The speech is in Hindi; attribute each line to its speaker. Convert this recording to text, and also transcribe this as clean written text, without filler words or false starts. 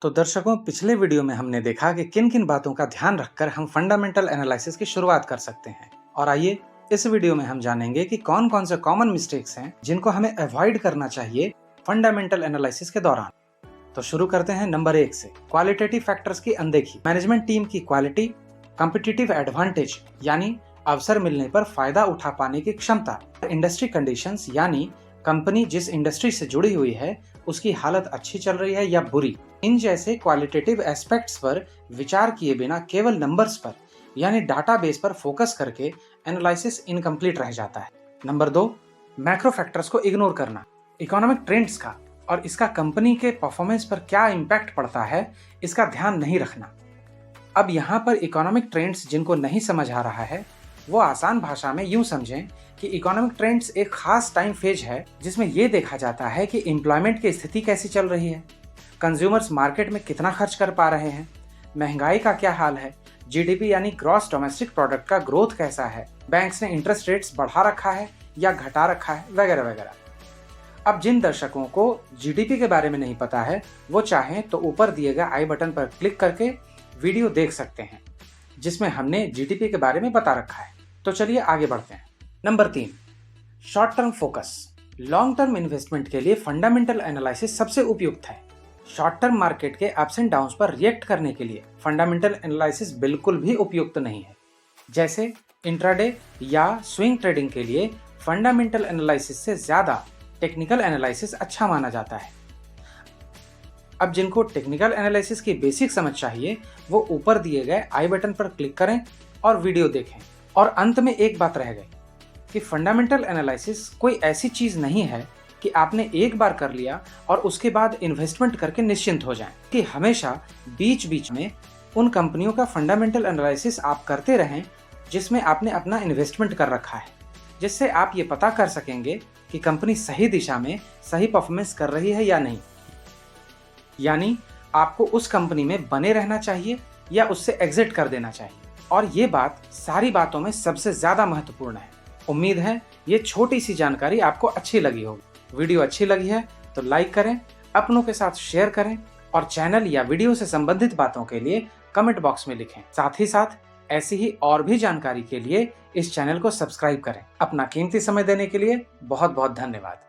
Speaker 1: तो दर्शकों, पिछले वीडियो में हमने देखा कि किन किन बातों का ध्यान रखकर हम फंडामेंटल एनालिसिस की शुरुआत कर सकते हैं। और आइए इस वीडियो में हम जानेंगे कि कौन कौन से कॉमन मिस्टेक्स हैं जिनको हमें अवॉइड करना चाहिए फंडामेंटल एनालिसिस के दौरान। तो शुरू करते हैं नंबर 1 से, क्वालिटेटिव फैक्टर्स की अनदेखी। मैनेजमेंट टीम की क्वालिटी, कॉम्पिटिटिव एडवांटेज यानी अवसर मिलने पर फायदा उठा पाने की क्षमता, इंडस्ट्री कंडीशंस यानी कंपनी जिस इंडस्ट्री से जुड़ी हुई है उसकी हालत अच्छी चल रही है या बुरी, इन जैसे क्वालिटेटिव एस्पेक्ट्स पर विचार किए बिना केवल नंबर्स पर यानी डाटाबेस पर फोकस करके एनालिसिस इनकम्प्लीट रह जाता है। नंबर 2, मैक्रो फैक्टर्स को इग्नोर करना। इकोनॉमिक ट्रेंड्स का और इसका कंपनी के परफॉर्मेंस पर क्या इम्पैक्ट पड़ता है, इसका ध्यान नहीं रखना। अब यहाँ पर इकोनॉमिक ट्रेंड्स जिनको नहीं समझ आ रहा है वो आसान भाषा में यूं समझें कि इकोनॉमिक ट्रेंड्स एक खास टाइम फेज है जिसमें यह देखा जाता है कि एम्प्लॉयमेंट की स्थिति कैसी चल रही है, कंज्यूमर्स मार्केट में कितना खर्च कर पा रहे हैं, महंगाई का क्या हाल है, जीडीपी यानी ग्रॉस डोमेस्टिक प्रोडक्ट का ग्रोथ कैसा है, बैंक्स ने इंटरेस्ट रेट्स बढ़ा रखा है या घटा रखा है, वगैरह वगैरह। अब जिन दर्शकों को जीडीपी के बारे में नहीं पता है वो चाहें तो ऊपर दिए गए आई बटन पर क्लिक करके वीडियो देख सकते हैं जिसमें हमने जीडीपी के बारे में बता रखा है। तो चलिए आगे बढ़ते हैं। Number 3, short term focus. Long term investment के लिए फंडामेंटल एनालिसिस सबसे उपयुक्त है। शॉर्ट टर्म मार्केट के अप्स एंड डाउन्स पर रिएक्ट करने के लिए फंडामेंटल एनालिसिस बिल्कुल भी उपयुक्त नहीं है। जैसे इंट्राडे या स्विंग ट्रेडिंग के लिए फंडामेंटल एनालिसिस से ज्यादा टेक्निकल एनालिसिस अच्छा माना जाता है। अब जिनको टेक्निकल एनालिसिस की बेसिक समझ चाहिए वो ऊपर दिए गए आई बटन पर क्लिक करें और वीडियो देखें। और अंत में एक बात रह गई कि फंडामेंटल एनालिसिस कोई ऐसी चीज नहीं है कि आपने एक बार कर लिया और उसके बाद इन्वेस्टमेंट करके निश्चिंत हो जाएं। कि हमेशा बीच बीच में उन कंपनियों का फंडामेंटल एनालिसिस आप करते रहें जिसमें आपने अपना इन्वेस्टमेंट कर रखा है, जिससे आप ये पता कर सकेंगे कि कंपनी सही दिशा में सही परफॉर्मेंस कर रही है या नहीं। यानी आपको उस कंपनी में बने रहना चाहिए या उससे एग्जिट कर देना चाहिए। और ये बात सारी बातों में सबसे ज्यादा महत्वपूर्ण है। उम्मीद है ये छोटी सी जानकारी आपको अच्छी लगी होगी। वीडियो अच्छी लगी है तो लाइक करें, अपनों के साथ शेयर करें और चैनल या वीडियो से संबंधित बातों के लिए कमेंट बॉक्स में लिखें। साथ ही साथ ऐसी ही और भी जानकारी के लिए इस चैनल को सब्सक्राइब करें। अपना कीमती समय देने के लिए बहुत बहुत धन्यवाद।